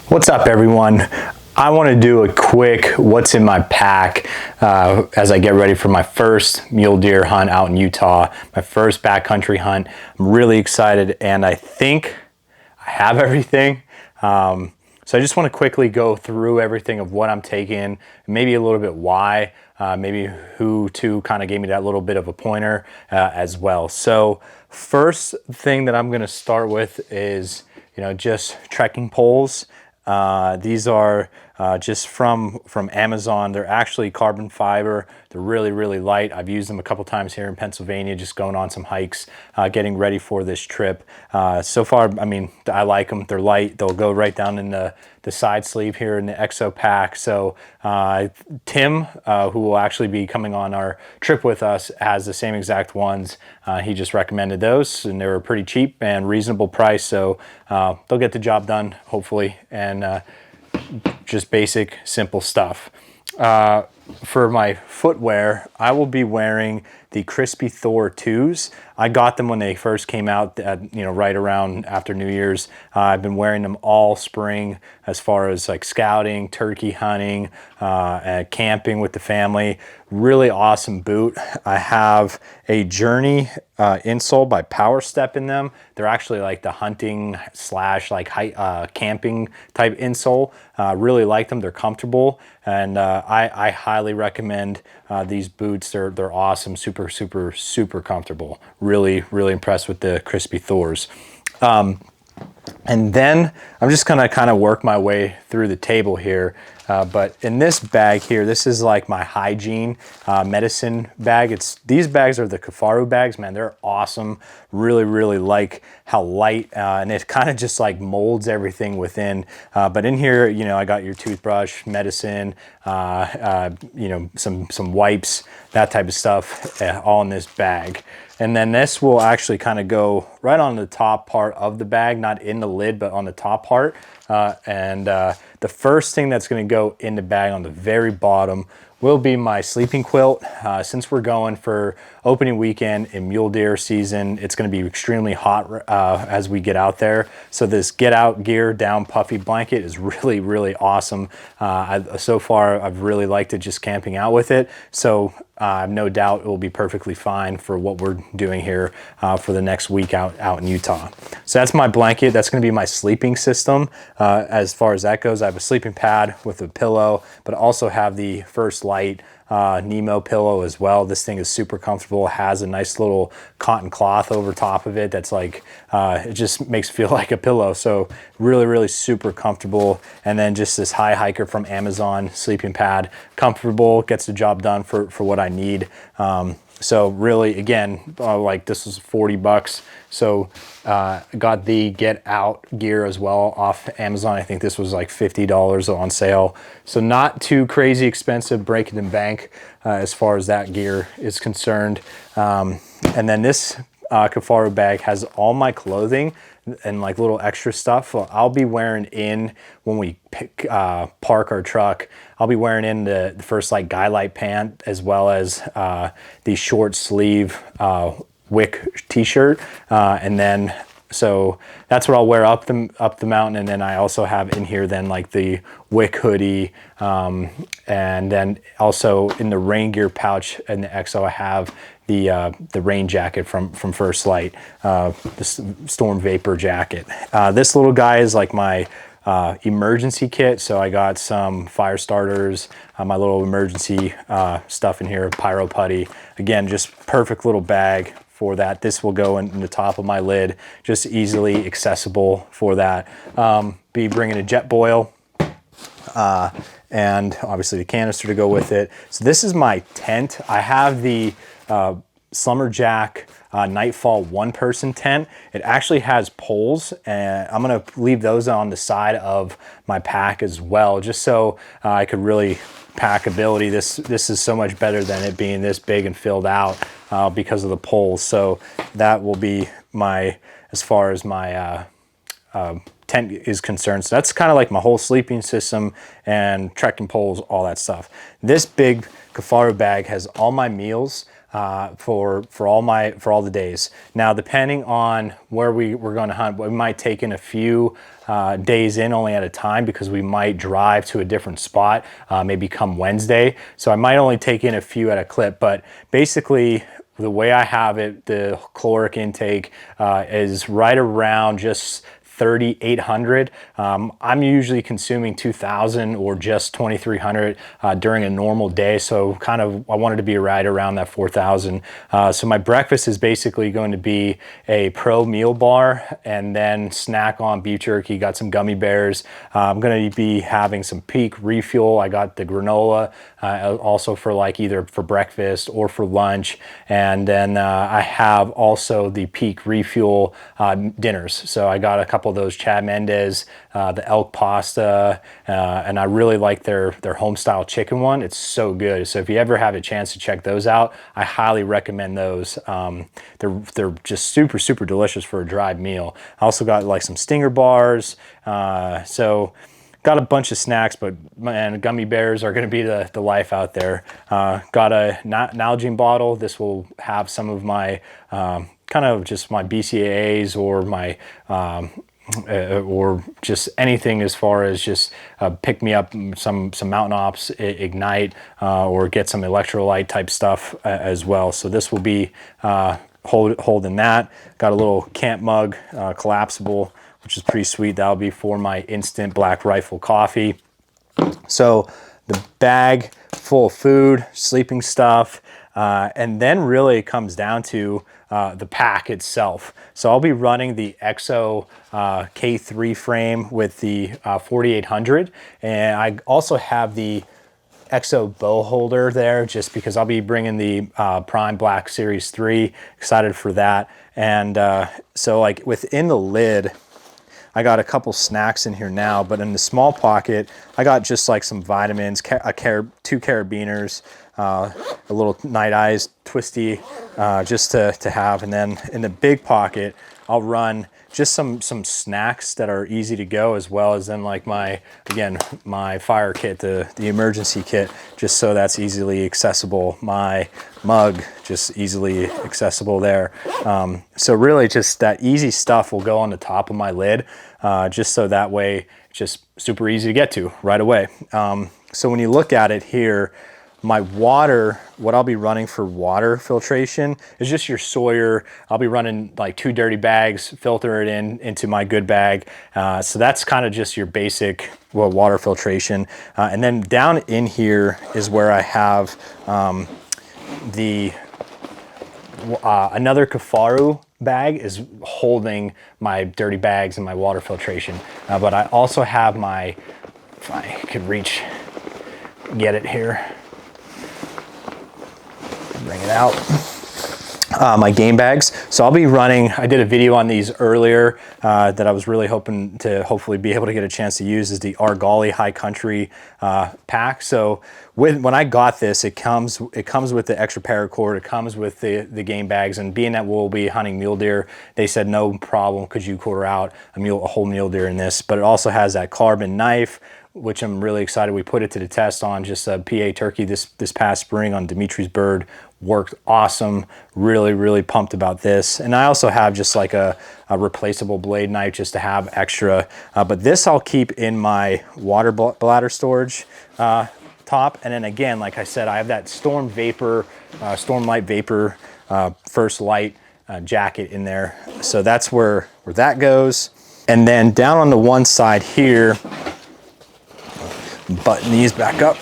What's up, everyone? I want to do a quick what's in my pack as I get ready for my first mule deer hunt out in Utah, my first backcountry hunt. I'm really excited and I think I have everything. So I just want to quickly go through everything of what I'm taking, maybe a little bit why, maybe who to kind of gave me that little bit of a pointer as well. So first thing that I'm going to start with is, just trekking poles. These are just from Amazon. They're actually carbon fiber. They're really light. I've used them a couple times here in Pennsylvania, just going on some hikes, getting ready for this trip. So far, I mean, I like them. They're light. They'll go right down in the side sleeve here in the EXO pack. So Tim, who will actually be coming on our trip with us, has the same exact ones. He just recommended those, and they were pretty cheap and reasonable price. So they'll get the job done, hopefully, and just basic, simple stuff. For my footwear, I will be wearing the Crispy Thor 2s. I got them when they first came out, right around after New Year's. I've been wearing them all spring as far as like scouting, turkey hunting, and camping with the family. Really awesome boot. I have a Journey insole by Power Step in them. They're actually like the hunting slash like camping type insole. Really like them. They're comfortable, and I highly recommend these boots. They're awesome. Super comfortable. Really impressed with the Crispy Thors. And then I'm just gonna kind of work my way through the table here. But in this bag here, this is like my Hygiene Medicine Bag. These bags are the Kafaru bags, man. They're awesome. Really like how light, and it kind of just like molds everything within. But in here, I got your toothbrush, medicine, some wipes, that type of stuff, all in this bag. And then this will actually kind of go right on the top part of the bag, not in the lid, but on the top part. The first thing that's going to go in the bag on the very bottom will be my sleeping quilt. Since we're going for opening weekend in mule deer season, it's going to be extremely hot as we get out there. So this get out gear down puffy blanket is really awesome. So far, I've really liked it just camping out with it. So I have no doubt it will be perfectly fine for what we're doing here for the next week out in Utah. So that's my blanket. That's going to be my sleeping system. As far as that goes, I have a sleeping pad with a pillow, but also have the First Light Nemo pillow as well. This thing is super comfortable. It has a nice little cotton cloth over top of it that's like, it just makes it feel like a pillow. So really super comfortable. And then just this High Hiker from Amazon sleeping pad, comfortable, gets the job done for what I need. So really, again, like this was 40 bucks. So got the get out gear as well off Amazon. I think this was like $50 on sale. So not too crazy expensive, break it in bank as far as that gear is concerned. And then this Kafaru bag has all my clothing and like little extra stuff. I'll be wearing in when we park our truck. I'll be wearing in the First Light Guy Light pant, as well as the short sleeve Wick t-shirt, and then so that's what I'll wear up the mountain. And then I also have in here then like the Wick hoodie, and then also in the rain gear pouch in the EXO I have the rain jacket from First Light, the Storm Vapor jacket. This little guy is like my emergency kit. So I got some fire starters, my little emergency stuff in here, pyro putty. Again, just perfect little bag for that. This will go in the top of my lid, just easily accessible for that. Be bringing a jet boil, and obviously the canister to go with it. So this is my tent. I have the Slumberjack Nightfall one-person tent. It actually has poles, and I'm gonna leave those on the side of my pack as well, just so I could really packability. This is so much better than it being this big and filled out because of the poles. So that will be as far as my tent is concerned. So that's kind of like my whole sleeping system and trekking poles, all that stuff. This big Kafaru bag has all my meals. for all the days. Now, depending on where we're going to hunt, we might take in a few days in only at a time, because we might drive to a different spot maybe come Wednesday. So I might only take in a few at a clip, but basically the way I have it, the caloric intake is right around just 3,800. I'm usually consuming 2,000 or just 2,300 during a normal day. So kind of, I wanted to be right around that 4,000. So my breakfast is basically going to be a pro meal bar, and then snack on beef jerky, got some gummy bears. I'm going to be having some Peak refuel. I got the granola also for like either for breakfast or for lunch. And then I have also the Peak refuel dinners. So I got a couple of those Chad Mendez, the elk pasta, and I really like their home style chicken one. It's so good. So if you ever have a chance to check those out, I highly recommend those. They're just super delicious for a dried meal. I also got like some stinger bars. So got a bunch of snacks, but man, gummy bears are going to be the life out there. Got a Nalgene bottle. This will have some of my kind of just my BCAAs or my or just anything as far as just pick me up some Mountain Ops, Ignite, or get some electrolyte type stuff as well. So this will be holding that. Got a little camp mug, collapsible, which is pretty sweet. That'll be for my instant Black Rifle coffee. So the bag full of food, sleeping stuff, and then really it comes down to the pack itself. So I'll be running the EXO K3 frame with the 4800, and I also have the EXO bow holder there, just because I'll be bringing the Prime Black Series 3. Excited for that. And so like within the lid, I got a couple snacks in here now, but in the small pocket, I got just like some vitamins, two carabiners, a little Night Eyes Twisty, just to have. And then in the big pocket, I'll run just some snacks that are easy to go, as well as then like my fire kit, the emergency kit, just so that's easily accessible. My mug, just easily accessible there. So really just that easy stuff will go on the top of my lid, just so that way it's just super easy to get to right away. So when you look at it here, my water, what I'll be running for water filtration is just your Sawyer. I'll be running like 2 dirty bags, filter it into my good bag. So that's kind of just your basic water filtration. And then down in here is where I have another Kafaru bag is holding my dirty bags and my water filtration. But I also have my, if I could get it here. Bring it out. My game bags. So I'll be running, I did a video on these earlier that I was really hoping to hopefully be able to get a chance to use, is the Argali High Country pack. So when I got this, it comes with the extra paracord, it comes with the game bags, and being that we'll be hunting mule deer, they said no problem, could you quarter out a whole mule deer in this. But it also has that carbon knife, which I'm really excited. We put it to the test on just a PA turkey this past spring on Dimitri's bird. Worked awesome. Really pumped about this. And I also have just like a replaceable blade knife just to have extra. But this I'll keep in my water bladder storage top. And then again, like I said, I have that Storm Light Vapor First Light jacket in there. So that's where that goes. And then down on the one side here, button these back up.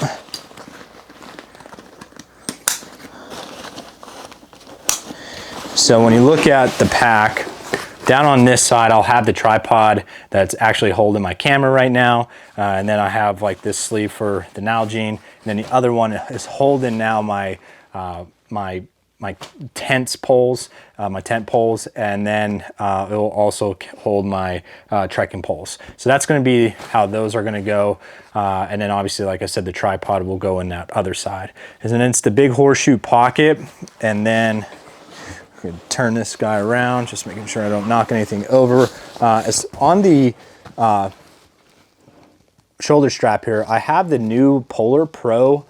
So when you look at the pack, down on this side, I'll have the tripod that's actually holding my camera right now. And then I have like this sleeve for the Nalgene. And then the other one is holding now my tent poles, and then it will also hold my trekking poles. So that's going to be how those are going to go. And then obviously, like I said, the tripod will go in that other side. And then it's the big horseshoe pocket. And then I'm going to turn this guy around, just making sure I don't knock anything over. As on the shoulder strap here, I have the new Polar Pro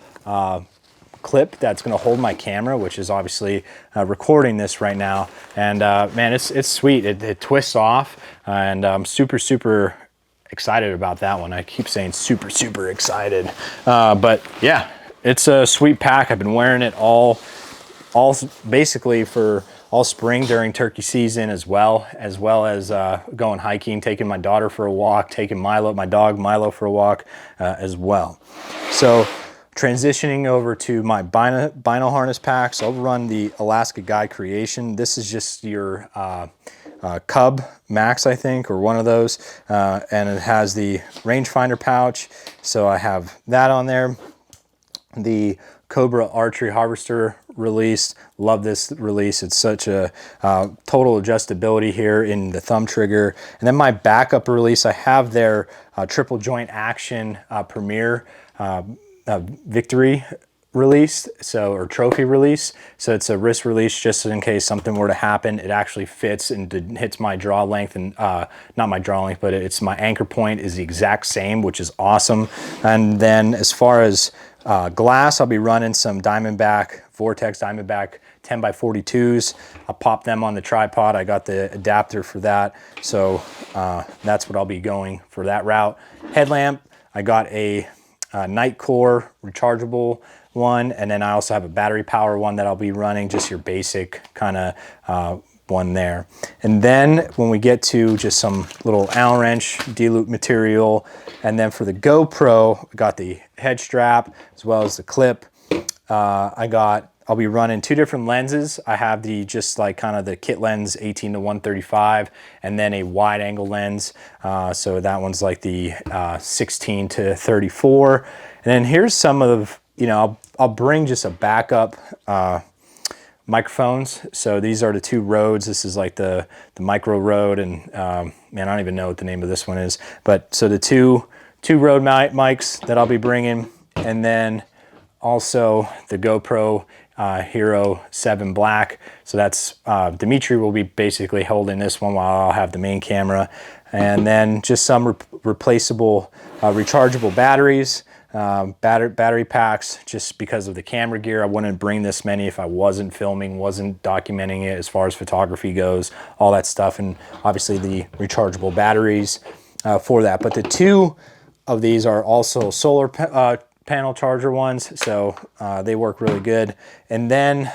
clip that's going to hold my camera, which is obviously recording this right now. And man, it's sweet. It twists off, and I'm super excited about that one. I keep saying super excited, but yeah, it's a sweet pack. I've been wearing it all basically for all spring during turkey season, as well as going hiking, taking my daughter for a walk, taking my dog Milo for a walk as well. So transitioning over to my bino harness pack. So I'll run the Alaska Guide Creation. This is just your Cub Max, I think, or one of those, and it has the rangefinder pouch. So I have that on there. The Cobra Archery Harvester release. Love this release. It's such a total adjustability here in the thumb trigger. And then my backup release, I have their triple joint action Premier Victory release, or trophy release. So it's a wrist release just in case something were to happen. It actually fits and hits my draw length, and not my draw length, but it's my anchor point is the exact same, which is awesome. And then as far as glass, I'll be running some Vortex Diamondback 10x42s. I'll pop them on the tripod. I got the adapter for that. So that's what I'll be going for that route. Headlamp, I got a Night Core rechargeable one, and then I also have a battery power one that I'll be running, just your basic kind of one there. And then when we get to just some little Allen wrench D-loop material, and then for the GoPro, I got the head strap as well as the clip. I'll be running two different lenses. I have the just like kind of the kit lens 18 to 135, and then a wide angle lens. So that one's like the 16 to 34. And then here's some of, I'll bring just a backup microphones. So these are the two Rodes. This is like the micro Rode, and man, I don't even know what the name of this one is. But so the two Rode mics that I'll be bringing, and then also the GoPro Hero 7 Black. So that's Dimitri will be basically holding this one while I'll have the main camera, and then just some replaceable rechargeable batteries. Battery packs, just because of the camera gear. I wouldn't bring this many if I wasn't filming, wasn't documenting it as far as photography goes, all that stuff, and obviously the rechargeable batteries for that. But the two of these are also solar panel charger ones, so they work really good. And then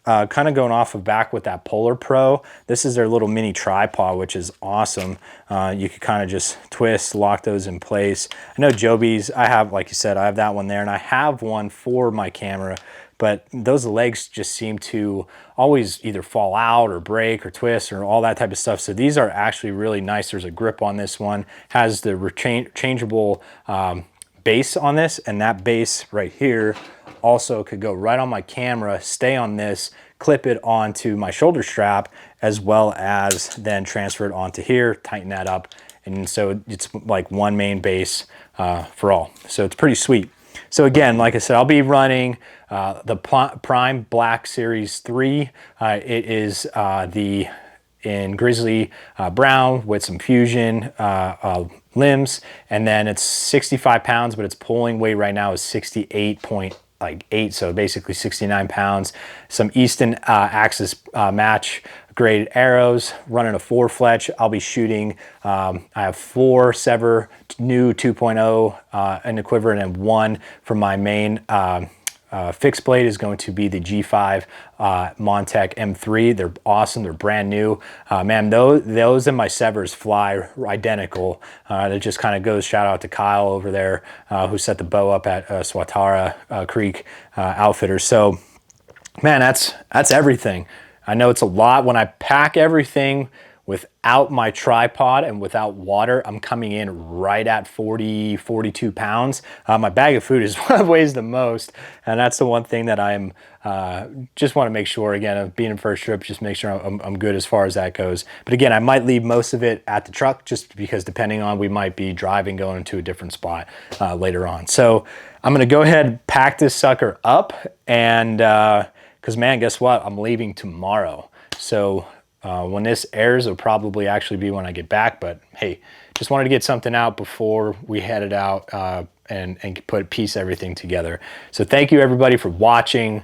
kind of going off of back with that Polar Pro, this is their little mini tripod, which is awesome. You could kind of just twist, lock those in place. I know Joby's, I have, like you said, I have that one there, and I have one for my camera, but those legs just seem to always either fall out or break or twist or all that type of stuff. So these are actually really nice. There's a grip on this one, has the changeable base on this, and that base right here also could go right on my camera, stay on this, clip it onto my shoulder strap, as well as then transfer it onto here, tighten that up. And so it's like one main base for all. So it's pretty sweet. So again, like I said, I'll be running the Prime Black Series 3. It is in Grizzly Brown with some Fusion limbs, and then it's 65 pounds, but its pulling weight right now is 68.8, so basically 69 pounds. Some Easton Axis match grade arrows, running a 4 fletch. I'll be shooting, I have 4 Sever new 2.0 in the quiver, and then 1 for my main fixed blade is going to be the G5 Montec M3. They're awesome. They're brand new. Man, those and my Severs fly identical. It just kind of goes, shout out to Kyle over there who set the bow up at Swatara Creek Outfitters. So, man, that's everything. I know it's a lot. When I pack everything without my tripod and without water, I'm coming in right at 40, 42 pounds. My bag of food is what weighs the most, and that's the one thing that I'm just want to make sure, again, of being in first trip, just make sure I'm good as far as that goes. But again, I might leave most of it at the truck, just because depending on, we might be driving going to a different spot later on. So I'm gonna go ahead and pack this sucker up, and because man, guess what? I'm leaving tomorrow. So when this airs, it'll probably actually be when I get back, but hey, just wanted to get something out before we headed out and piece everything together. So thank you everybody for watching.